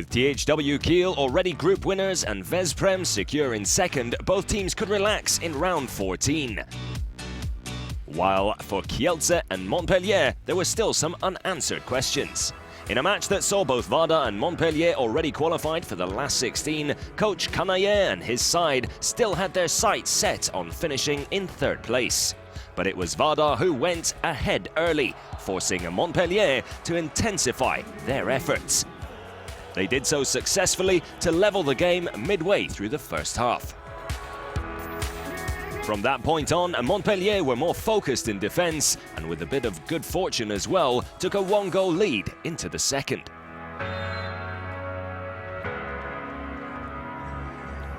With THW Kiel already group winners and Veszprém secure in second, both teams could relax in round 14. While for Kielce and Montpellier, there were still some unanswered questions. In a match that saw both Vardar and Montpellier already qualified for the last 16, coach Canayer and his side still had their sights set on finishing in third place. But it was Vardar who went ahead early, forcing Montpellier to intensify their efforts. They did so successfully to level the game midway through the first half. From that point on, Montpellier were more focused in defence and with a bit of good fortune as well, took a one-goal lead into the second.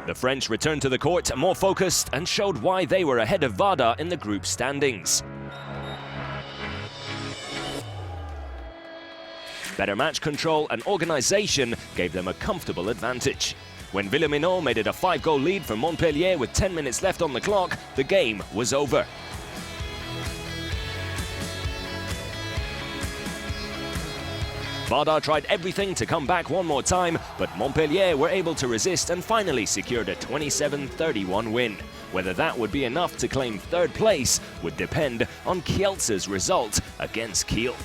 The French returned to the court more focused and showed why they were ahead of Vardar in the group standings. Better match control and organisation gave them a comfortable advantage. When Villeminot made it a 5-goal lead for Montpellier with 10 minutes left on the clock, the game was over. Vardar tried everything to come back one more time, but Montpellier were able to resist and finally secured a 27-31 win. Whether that would be enough to claim third place would depend on Kielce's result against Kiel.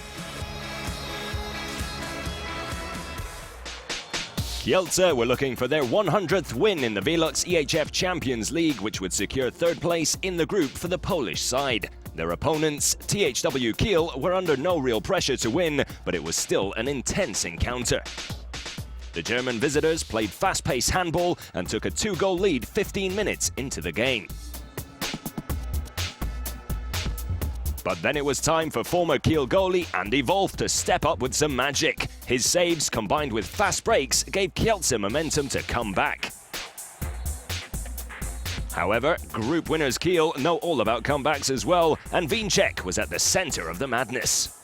Kielce were looking for their 100th win in the VELUX EHF Champions League, which would secure third place in the group for the Polish side. Their opponents, THW Kiel, were under no real pressure to win, but it was still an intense encounter. The German visitors played fast-paced handball and took a 2-goal lead 15 minutes into the game. But then it was time for former Kiel goalie Andy Wolf to step up with some magic. His saves, combined with fast breaks, gave Kielce momentum to come back. However, group winners Kiel know all about comebacks as well, and Wienczek was at the centre of the madness.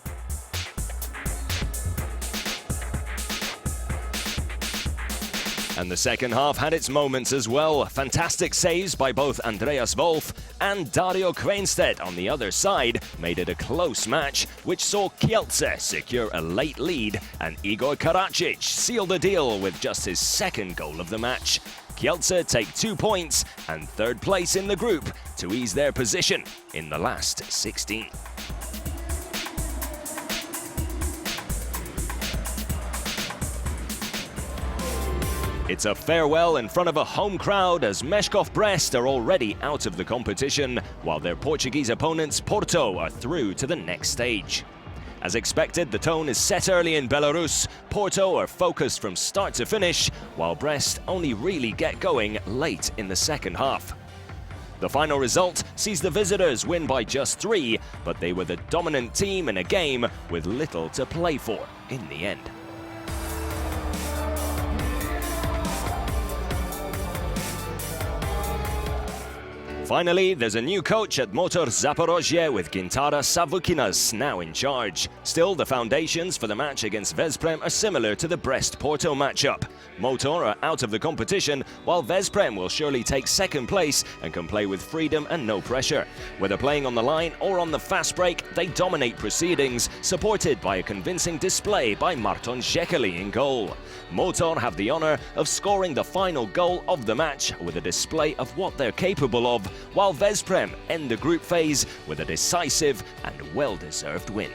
And the second half had its moments as well. Fantastic saves by both Andreas Wolf and Dario Quenstedt on the other side made it a close match, which saw Kielce secure a late lead and Igor Karacic seal the deal with just his second goal of the match. Kielce take 2 points and third place in the group to ease their position in the last 16. It's a farewell in front of a home crowd as Meszków Brest are already out of the competition, while their Portuguese opponents Porto are through to the next stage. As expected, the tone is set early in Belarus. Porto are focused from start to finish, while Brest only really get going late in the second half. The final result sees the visitors win by just 3, but they were the dominant team in a game with little to play for in the end. Finally, there's a new coach at Motor Zaporozhye with Gintara Savukinas now in charge. Still, the foundations for the match against Veszprém are similar to the Brest-Porto matchup. Motor are out of the competition, while Veszprém will surely take second place and can play with freedom and no pressure. Whether playing on the line or on the fast break, they dominate proceedings, supported by a convincing display by Marton Szekely in goal. Motor have the honour of scoring the final goal of the match with a display of what they're capable of, while Veszprém end the group phase with a decisive and well-deserved win.